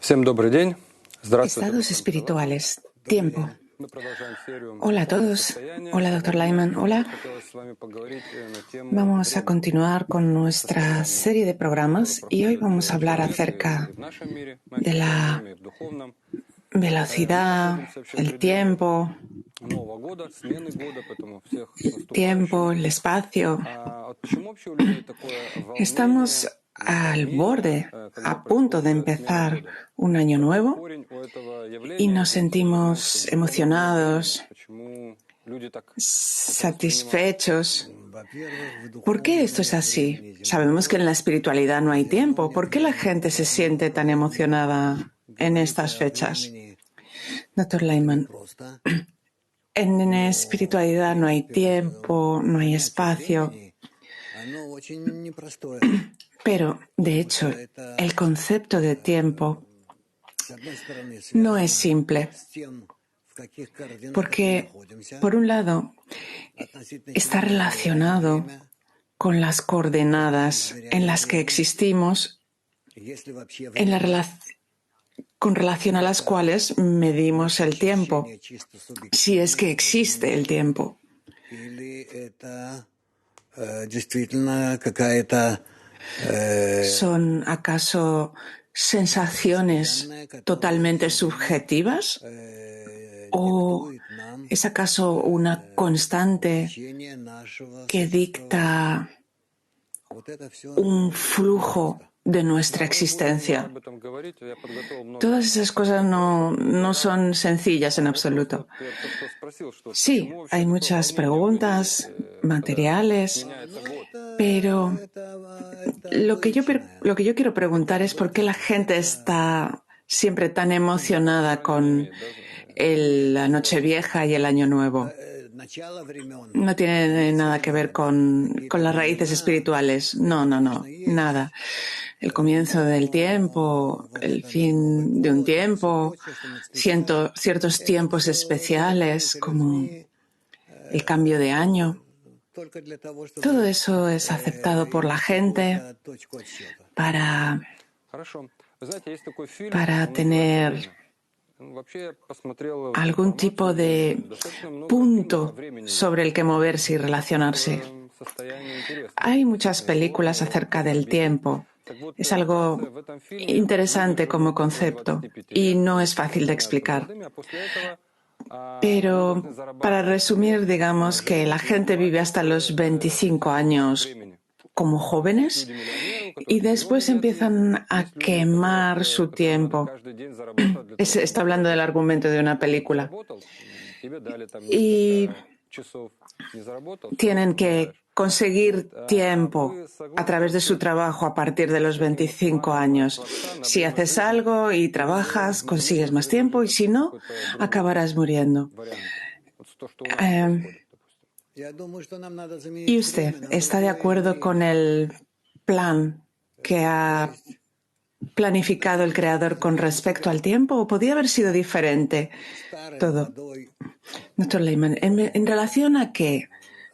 Всем добрый день. Здравствуйте. Estados espirituales. Tiempo. Hola a todos. Hola, doctor Lyman. Hola. Vamos a continuar con nuestra serie de programas y hoy vamos a hablar acerca de la velocidad, el tiempo, el espacio. Estamos al borde, a punto de empezar un año nuevo y nos sentimos emocionados, satisfechos. ¿Por qué esto es así? Sabemos que en la espiritualidad no hay tiempo. ¿Por qué la gente se siente tan emocionada en estas fechas? Doctor Lyman, en espiritualidad no hay tiempo, no hay espacio. Pero, de hecho, el concepto de tiempo no es simple, porque, por un lado, está relacionado con las coordenadas en las que existimos, con relación a las cuales medimos el tiempo, si es que existe el tiempo. ¿Son acaso sensaciones totalmente subjetivas? ¿O es acaso una constante que dicta un flujo de nuestra existencia? Todas esas cosas no son sencillas en absoluto. Sí, hay muchas preguntas materiales, pero lo que yo quiero preguntar es por qué la gente está siempre tan emocionada con la Nochevieja y el Año Nuevo. No tiene nada que ver con las raíces espirituales. No, nada. El comienzo del tiempo, el fin de un tiempo, ciertos tiempos especiales como el cambio de año. Todo eso es aceptado por la gente para tener algún tipo de punto sobre el que moverse y relacionarse. Hay muchas películas acerca del tiempo. Es algo interesante como concepto y no es fácil de explicar. Pero para resumir, digamos que la gente vive hasta los 25 años como jóvenes y después empiezan a quemar su tiempo. Está hablando del argumento de una película. Y tienen que conseguir tiempo a través de su trabajo a partir de los 25 años. Si haces algo y trabajas, consigues más tiempo y si no, acabarás muriendo. ¿Y usted está de acuerdo con el plan que ha planificado el Creador con respecto al tiempo o podría haber sido diferente todo? Doctor Lyman, ¿en relación a qué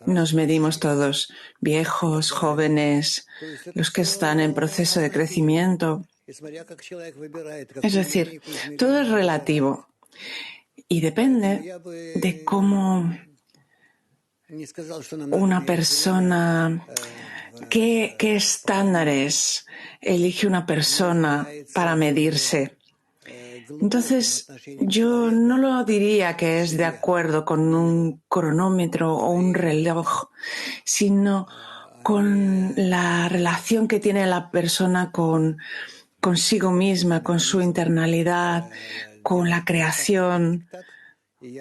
nos medimos todos, viejos, jóvenes, los que están en proceso de crecimiento? Es decir, todo es relativo y depende de cómo una persona, qué estándares elige una persona para medirse. Entonces, yo no lo diría que es de acuerdo con un cronómetro o un reloj, sino con la relación que tiene la persona consigo misma, con su internalidad, con la creación,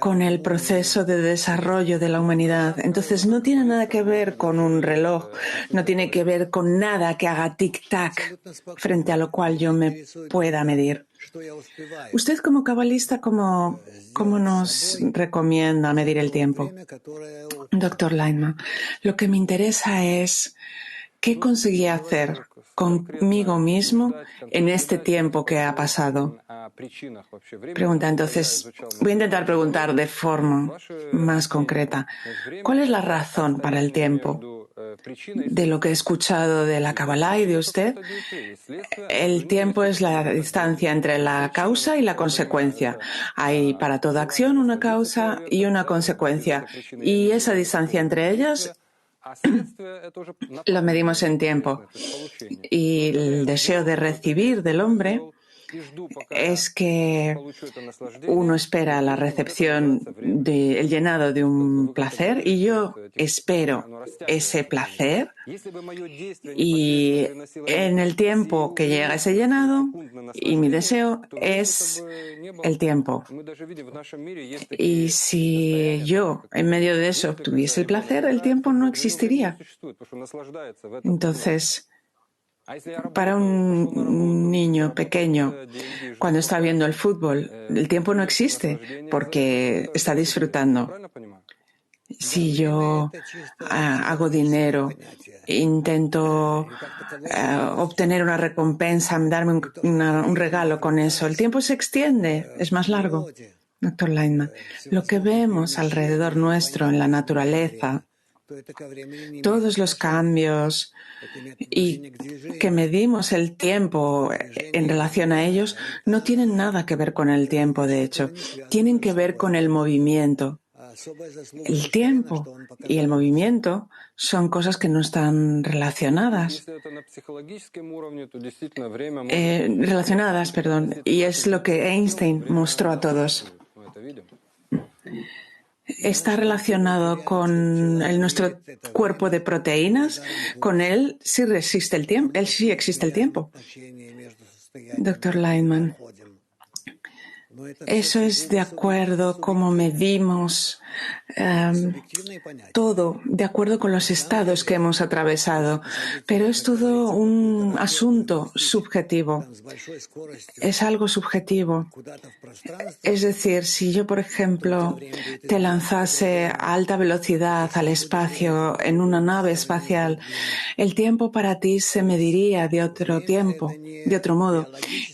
con el proceso de desarrollo de la humanidad. Entonces, no tiene nada que ver con un reloj, no tiene que ver con nada que haga tic-tac frente a lo cual yo me pueda medir. Usted como cabalista, ¿cómo nos recomienda medir el tiempo? Doctor Lyman, lo que me interesa es qué conseguí hacer conmigo mismo en este tiempo que ha pasado. Pregunta, entonces, voy a intentar preguntar de forma más concreta. ¿Cuál es la razón para el tiempo? de lo que he escuchado de la Kabbalah y de usted, el tiempo es la distancia entre la causa y la consecuencia. Hay para toda acción una causa y una consecuencia. Y esa distancia entre ellas lo medimos en tiempo. Y el deseo de recibir del hombre es que uno espera la recepción del llenado de un placer y yo espero ese placer y en el tiempo que llega ese llenado y mi deseo es el tiempo. Y si yo en medio de eso obtuviese el placer, el tiempo no existiría. Entonces, para un niño pequeño, cuando está viendo el fútbol, el tiempo no existe porque está disfrutando. Si yo hago dinero, intento obtener una recompensa, darme un regalo con eso, el tiempo se extiende, es más largo. Dr. Leitman, lo que vemos alrededor nuestro en la naturaleza, todos los cambios y que medimos el tiempo en relación a ellos no tienen nada que ver con el tiempo, de hecho, tienen que ver con el movimiento. El tiempo y el movimiento son cosas que no están relacionadas. Y es lo que Einstein mostró a todos. Está relacionado con nuestro cuerpo de proteínas. Con él sí resiste el tiempo. Él sí existe el tiempo. Dr. Leitman, eso es de acuerdo cómo medimos todo, de acuerdo con los estados que hemos atravesado. Pero es todo un asunto subjetivo. Es algo subjetivo. Es decir, si yo, por ejemplo, te lanzase a alta velocidad al espacio en una nave espacial, el tiempo para ti se mediría de otro tiempo, de otro modo.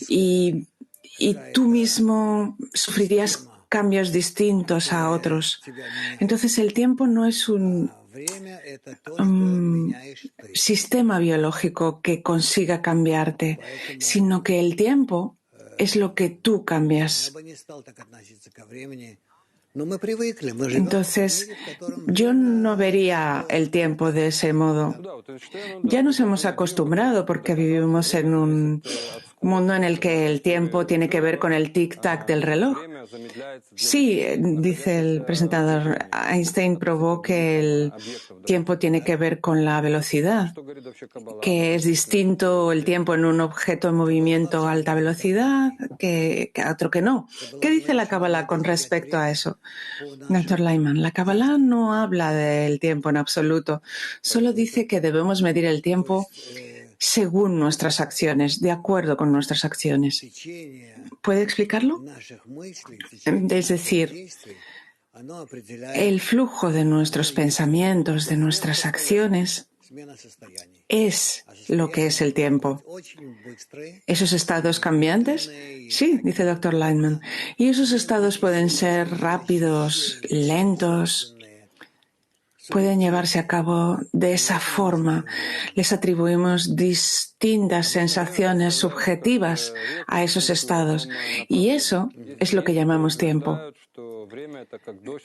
Y tú mismo sufrirías cambios distintos a otros. Entonces, el tiempo no es un sistema biológico que consiga cambiarte, sino que el tiempo es lo que tú cambias. Entonces, yo no vería el tiempo de ese modo. Ya nos hemos acostumbrado porque vivimos en un mundo en el que el tiempo tiene que ver con el tic-tac del reloj. Sí, dice el presentador, Einstein probó que el tiempo tiene que ver con la velocidad, que es distinto el tiempo en un objeto en movimiento a alta velocidad que a otro que no. ¿Qué dice la Kabbalah con respecto a eso? Dr. Leitman, la Kabbalah no habla del tiempo en absoluto, solo dice que debemos medir el tiempo según nuestras acciones, de acuerdo con nuestras acciones. ¿Puede explicarlo? Es decir, el flujo de nuestros pensamientos, de nuestras acciones, es lo que es el tiempo. ¿Esos estados cambiantes? Sí, dice el Dr. Leitman. Y esos estados pueden ser rápidos, lentos, pueden llevarse a cabo de esa forma. Les atribuimos distintas sensaciones subjetivas a esos estados. Y eso es lo que llamamos tiempo.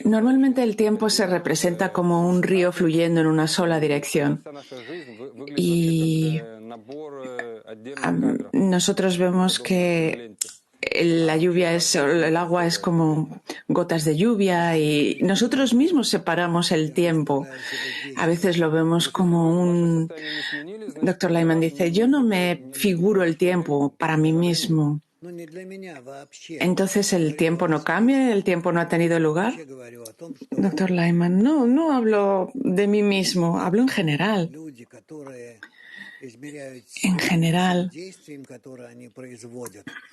Normalmente el tiempo se representa como un río fluyendo en una sola dirección. Y nosotros vemos que la lluvia el agua es como gotas de lluvia y nosotros mismos separamos el tiempo. A veces lo vemos como un... Dr. Leitman dice, yo no me figuro el tiempo para mí mismo. Entonces, ¿el tiempo no cambia? ¿El tiempo no ha tenido lugar? Dr. Leitman, no hablo de mí mismo, hablo en general. En general,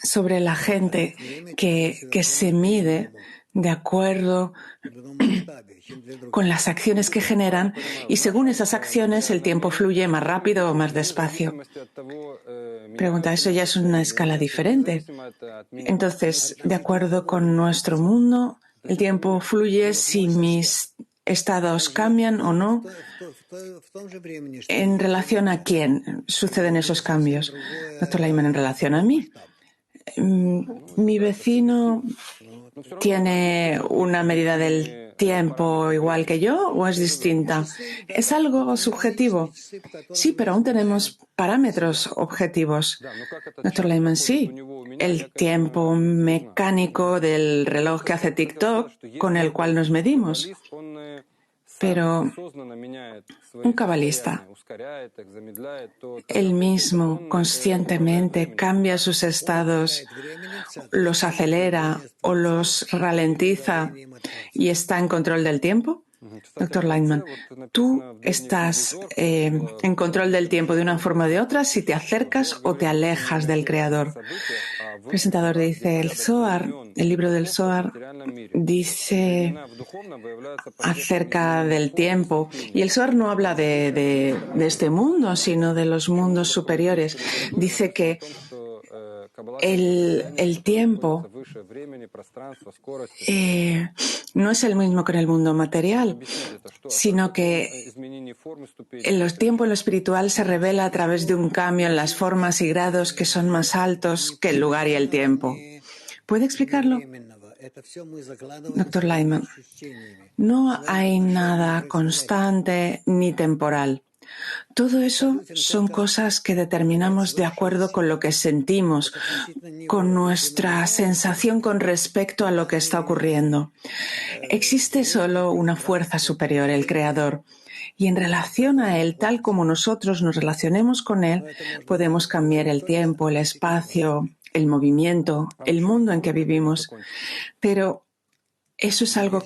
sobre la gente que se mide de acuerdo con las acciones que generan y según esas acciones el tiempo fluye más rápido o más despacio. Pregunta, eso ya es una escala diferente. Entonces, de acuerdo con nuestro mundo, el tiempo fluye si mis estados cambian o no. ¿En relación a quién suceden esos cambios? Doctor Lyman, en relación a mí. Mi vecino tiene una medida del tiempo igual que yo o es distinta. ¿Es algo subjetivo? Sí, pero aún tenemos parámetros objetivos. Doctor Lyman, sí. El tiempo mecánico del reloj que hace TikTok con el cual nos medimos. Pero un cabalista, él mismo conscientemente cambia sus estados, los acelera o los ralentiza y está en control del tiempo. Doctor Lyman, tú estás en control del tiempo de una forma o de otra si te acercas o te alejas del Creador. El presentador dice, el libro del Zohar dice acerca del tiempo, y el Zohar no habla de este mundo, sino de los mundos superiores. Dice que el tiempo no es el mismo que en el mundo material, sino que el tiempo en lo espiritual se revela a través de un cambio en las formas y grados que son más altos que el lugar y el tiempo. ¿Puede explicarlo? Doctor Lyman, no hay nada constante ni temporal. Todo eso son cosas que determinamos de acuerdo con lo que sentimos, con nuestra sensación con respecto a lo que está ocurriendo. Existe solo una fuerza superior, el Creador, y en relación a Él, tal como nosotros nos relacionemos con Él, podemos cambiar el tiempo, el espacio, el movimiento, el mundo en que vivimos. Pero eso es algo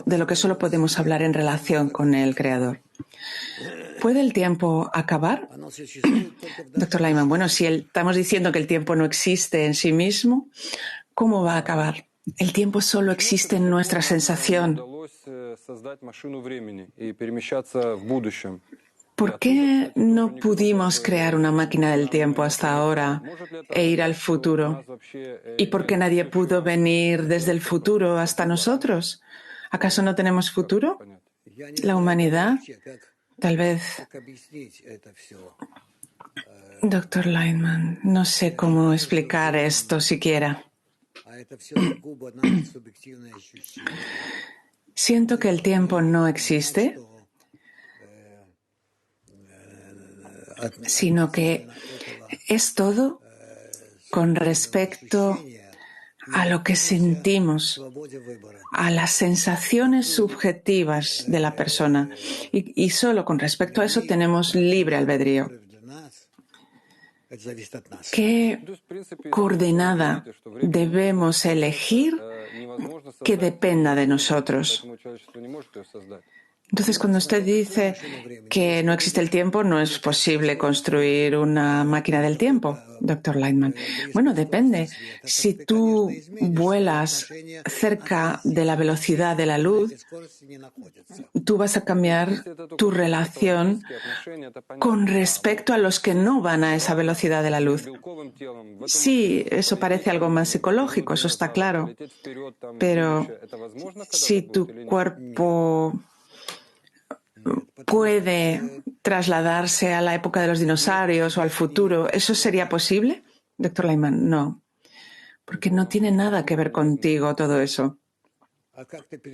de lo que solo podemos hablar en relación con el Creador. ¿Puede el tiempo acabar? Doctor Lyman, bueno, si estamos diciendo que el tiempo no existe en sí mismo, ¿cómo va a acabar? El tiempo solo existe en nuestra sensación. ¿Por qué no pudimos crear una máquina del tiempo hasta ahora e ir al futuro? ¿Y por qué nadie pudo venir desde el futuro hasta nosotros? ¿Acaso no tenemos futuro? La humanidad, tal vez. Doctor Lyman, no sé cómo explicar esto siquiera. Siento que el tiempo no existe, sino que es todo con respecto a lo que sentimos, a las sensaciones subjetivas de la persona. Y solo con respecto a eso tenemos libre albedrío. ¿Qué coordenada debemos elegir que dependa de nosotros? Entonces, cuando usted dice que no existe el tiempo, no es posible construir una máquina del tiempo, doctor Lyman. Bueno, depende. Si tú vuelas cerca de la velocidad de la luz, tú vas a cambiar tu relación con respecto a los que no van a esa velocidad de la luz. Sí, eso parece algo más psicológico, eso está claro. Pero si tu cuerpo puede trasladarse a la época de los dinosaurios o al futuro, ¿eso sería posible? Doctor Lyman, no, porque no tiene nada que ver contigo todo eso.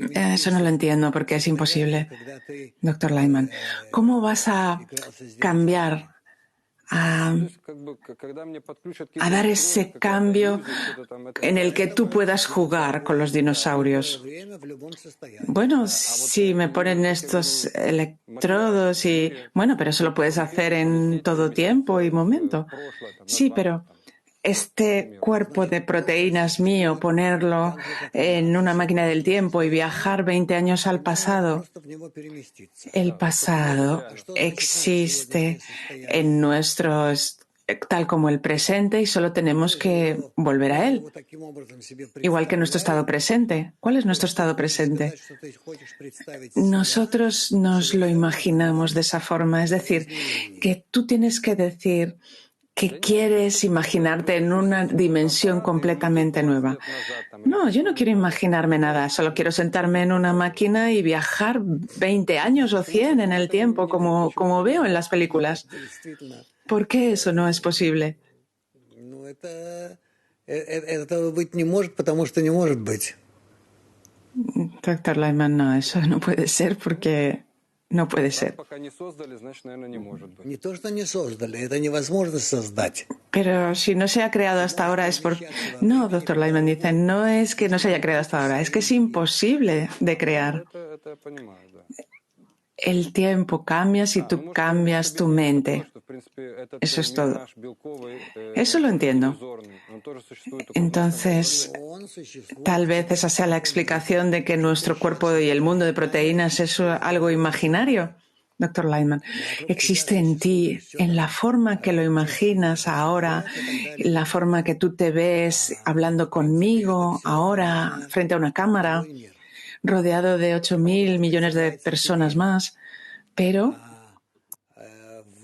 Eso no lo entiendo porque es imposible. Doctor Lyman, ¿cómo vas a cambiar, a dar ese cambio en el que tú puedas jugar con los dinosaurios? Bueno, si me ponen estos electrodos y... Bueno, pero eso lo puedes hacer en todo tiempo y momento. Sí, pero este cuerpo de proteínas mío, ponerlo en una máquina del tiempo y viajar 20 años al pasado. El pasado existe en nuestros, tal como el presente, y solo tenemos que volver a él. Igual que nuestro estado presente. ¿Cuál es nuestro estado presente? Nosotros nos lo imaginamos de esa forma. Es decir, que tú tienes que decir que quieres imaginarte en una dimensión completamente nueva. No, yo no quiero imaginarme nada, solo quiero sentarme en una máquina y viajar 20 años o 100 en el tiempo, como veo en las películas. ¿Por qué eso no es posible? Doctor Lyman, no, eso no puede ser porque no puede ser. Pero si no se ha creado hasta ahora es por... No, doctor Lyman dice, no es que no se haya creado hasta ahora, es que es imposible de crear. El tiempo cambia si tú cambias tu mente. Eso es todo. Eso lo entiendo. Entonces, tal vez esa sea la explicación de que nuestro cuerpo y el mundo de proteínas es algo imaginario. Doctor Lyman, existe en ti, en la forma que lo imaginas ahora, en la forma que tú te ves hablando conmigo ahora frente a una cámara, rodeado de 8.000 millones de personas más. Pero,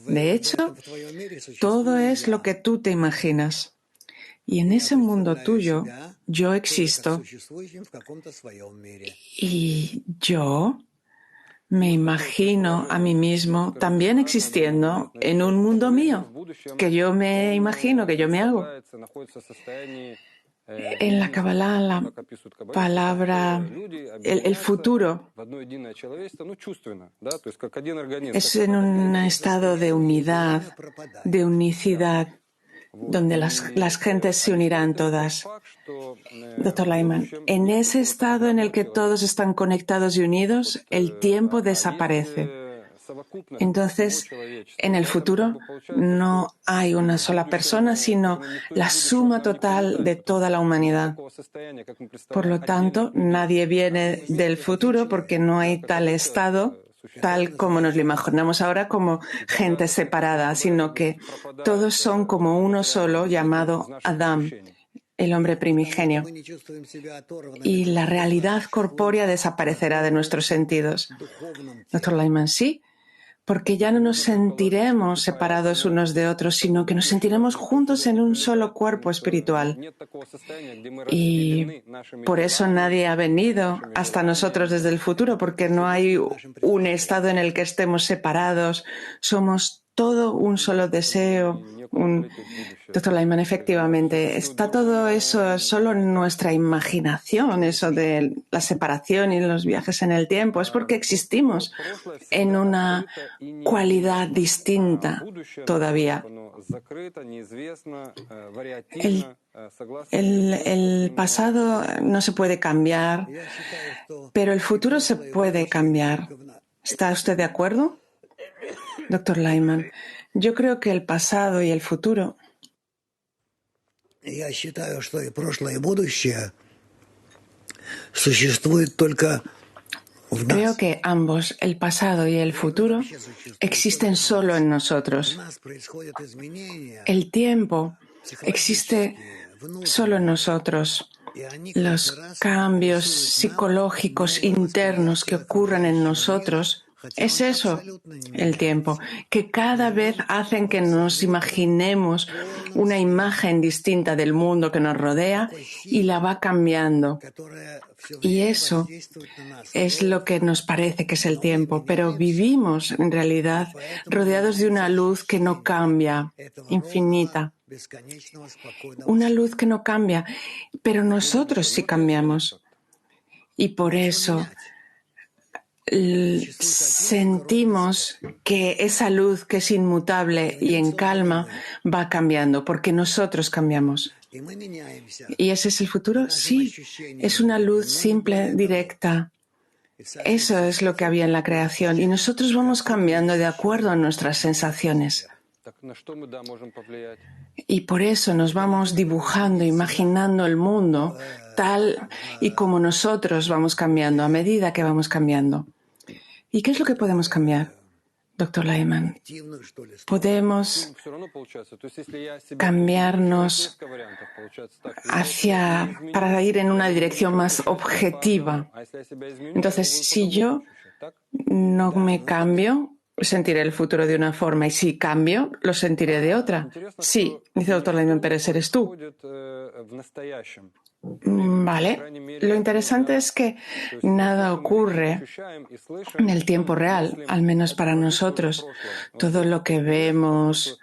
de hecho, todo es lo que tú te imaginas. Y en ese mundo tuyo, yo existo. Y yo me imagino a mí mismo también existiendo en un mundo mío, que yo me imagino, que yo me hago. En la Kabbalah, la palabra, el futuro, es en un estado de unidad, de unicidad, donde las gentes se unirán todas. Doctor Lyman, en ese estado en el que todos están conectados y unidos, el tiempo desaparece. Entonces, en el futuro no hay una sola persona, sino la suma total de toda la humanidad. Por lo tanto, nadie viene del futuro porque no hay tal estado, tal como nos lo imaginamos ahora, como gente separada, sino que todos son como uno solo llamado Adam, el hombre primigenio. Y la realidad corpórea desaparecerá de nuestros sentidos. Doctor Lyman, sí, porque ya no nos sentiremos separados unos de otros, sino que nos sentiremos juntos en un solo cuerpo espiritual. Y por eso nadie ha venido hasta nosotros desde el futuro, porque no hay un estado en el que estemos separados. Somos todo un solo deseo. Doctor Lyman, efectivamente, está todo eso solo en nuestra imaginación, eso de la separación y los viajes en el tiempo. Es porque existimos en una cualidad distinta todavía. El pasado no se puede cambiar, pero el futuro se puede cambiar. ¿Está usted de acuerdo? Doctor Lyman, yo creo que el pasado y el futuro creo que ambos, el pasado y el futuro, existen solo en nosotros. El tiempo existe solo en nosotros. Los cambios psicológicos internos que ocurren en nosotros, es eso el tiempo, que cada vez hacen que nos imaginemos una imagen distinta del mundo que nos rodea y la va cambiando. Y eso es lo que nos parece que es el tiempo, pero vivimos en realidad rodeados de una luz que no cambia, infinita. Una luz que no cambia, pero nosotros sí cambiamos. Y por eso sentimos que esa luz que es inmutable y en calma va cambiando, porque nosotros cambiamos. ¿Y ese es el futuro? Sí, es una luz simple, directa. Eso es lo que había en la creación y nosotros vamos cambiando de acuerdo a nuestras sensaciones. Y por eso nos vamos dibujando, imaginando el mundo tal y como nosotros vamos cambiando a medida que vamos cambiando. ¿Y qué es lo que podemos cambiar, doctor Lyman? Podemos cambiarnos para ir en una dirección más objetiva. Entonces, si yo no me cambio, sentiré el futuro de una forma y si cambio, lo sentiré de otra. Sí, dice el Dr. Lyman Pérez, eres tú. Vale. Lo interesante es que nada ocurre en el tiempo real, al menos para nosotros. Todo lo que vemos,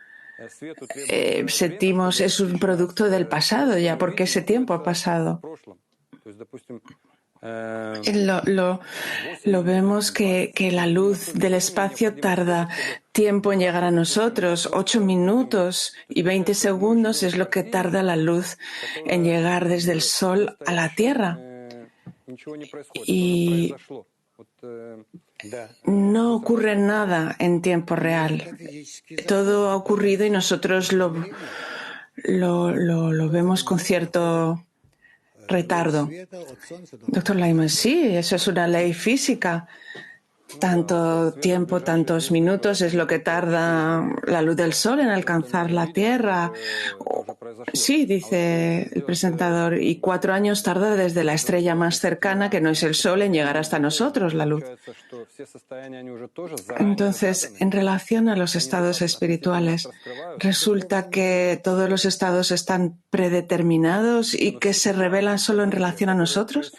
sentimos, es un producto del pasado ya, porque ese tiempo ha pasado. Lo vemos que la luz del espacio tarda tiempo en llegar a nosotros. 8 minutos y 20 segundos es lo que tarda la luz en llegar desde el Sol a la Tierra. Y no ocurre nada en tiempo real. Todo ha ocurrido y nosotros lo vemos con cierto retardo. Doctor Lyman, sí, eso es una ley física. Tanto tiempo, tantos minutos es lo que tarda la luz del sol en alcanzar la Tierra. Sí, dice el presentador, y 4 años tarda desde la estrella más cercana, que no es el Sol, en llegar hasta nosotros, la luz. Entonces, en relación a los estados espirituales, resulta que todos los estados están predeterminados y que se revelan solo en relación a nosotros.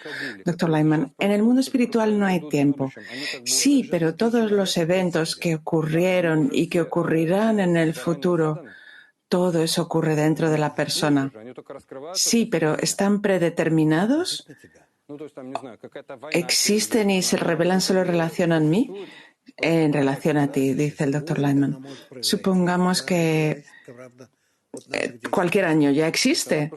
Doctor Lyman, en el mundo espiritual no hay tiempo. Sí, pero todos los eventos que ocurrieron y que ocurrirán en el futuro, todo eso ocurre dentro de la persona. Sí, pero ¿están predeterminados? ¿Existen y se revelan solo en relación a mí? En relación a ti, dice el Dr. Lyman. Supongamos que cualquier año ya existe.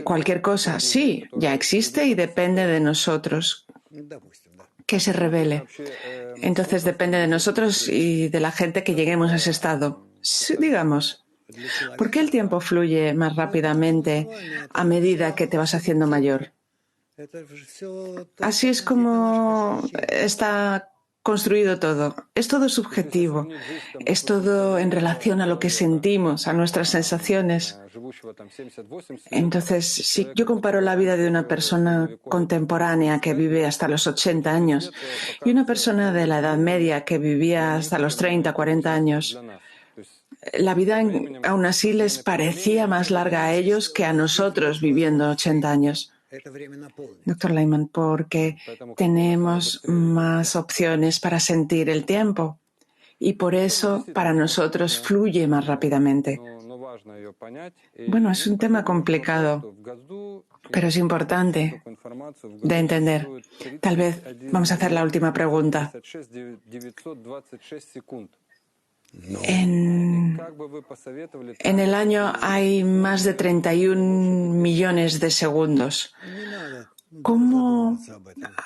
Cualquier cosa, sí, ya existe y depende de nosotros que se revele. Entonces depende de nosotros y de la gente que lleguemos a ese estado. Sí, digamos, ¿por qué el tiempo fluye más rápidamente a medida que te vas haciendo mayor? Así es como está construido todo. Es todo subjetivo. Es todo en relación a lo que sentimos, a nuestras sensaciones. Entonces, si yo comparo la vida de una persona contemporánea que vive hasta los 80 años y una persona de la Edad Media que vivía hasta los 30, 40 años, la vida aún así les parecía más larga a ellos que a nosotros viviendo 80 años. Doctor Lyman, porque tenemos más opciones para sentir el tiempo y por eso para nosotros fluye más rápidamente. Bueno, es un tema complicado, pero es importante de entender. Tal vez vamos a hacer la última pregunta. En el año hay más de 31 millones de segundos. ¿Cómo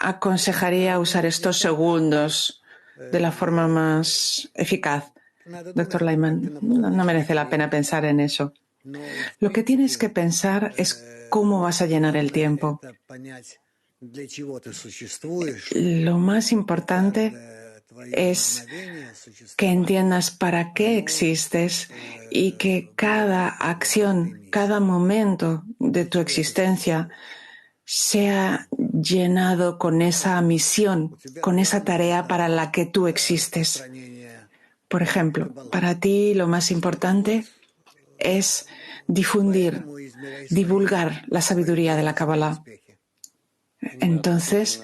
aconsejaría usar estos segundos de la forma más eficaz? Doctor Lyman, no merece la pena pensar en eso. Lo que tienes que pensar es cómo vas a llenar el tiempo. Lo más importante es que entiendas para qué existes y que cada acción, cada momento de tu existencia sea llenado con esa misión, con esa tarea para la que tú existes. Por ejemplo, para ti lo más importante es divulgar la sabiduría de la Kabbalah. Entonces,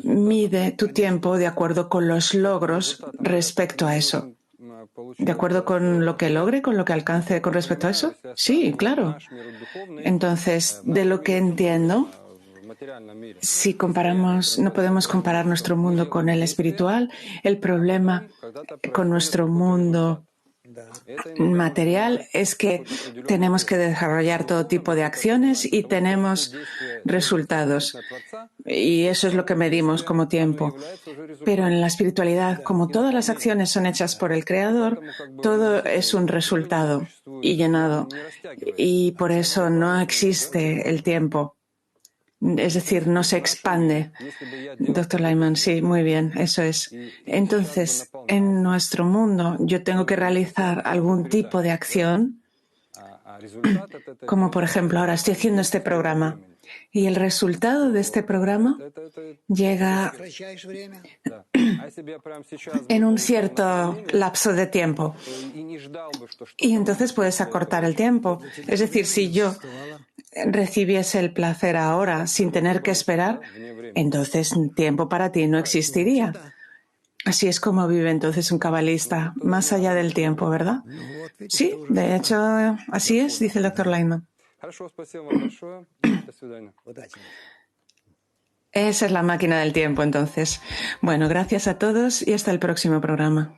mide tu tiempo de acuerdo con los logros respecto a eso. ¿De acuerdo con lo que logre, con lo que alcance con respecto a eso? Sí, claro. Entonces, de lo que entiendo, si comparamos, no podemos comparar nuestro mundo con el espiritual. El problema con nuestro mundo material es que tenemos que desarrollar todo tipo de acciones y tenemos resultados. Y eso es lo que medimos como tiempo. Pero en la espiritualidad, como todas las acciones son hechas por el Creador, todo es un resultado y llenado. Y por eso no existe el tiempo. Es decir, no se expande. Doctor Lyman, sí, muy bien, eso es. Entonces, en nuestro mundo, yo tengo que realizar algún tipo de acción, como por ejemplo, ahora estoy haciendo este programa. Y el resultado de este programa llega Сокращаешь время. Да. А если бы я прямо сейчас en un получал cierto наставление, lapso de tiempo. и не ждал бы, что Y что-то entonces puedes acortar el tiempo. Для тебя Es decir, время si не yo существовало. recibiese el placer ahora sin tener que esperar, вне времени. entonces tiempo para ti no existiría. Да. Así es como vive entonces un cabalista, más allá del tiempo, ¿verdad? Ну вот, видишь, Sí, ты уже de что-то. hecho, así es, dice el doctor Lyman. Хорошо, спасибо вам большое. До свидания. Удачи. Esa es la máquina del tiempo, entonces. Bueno, gracias a todos y hasta el próximo programa.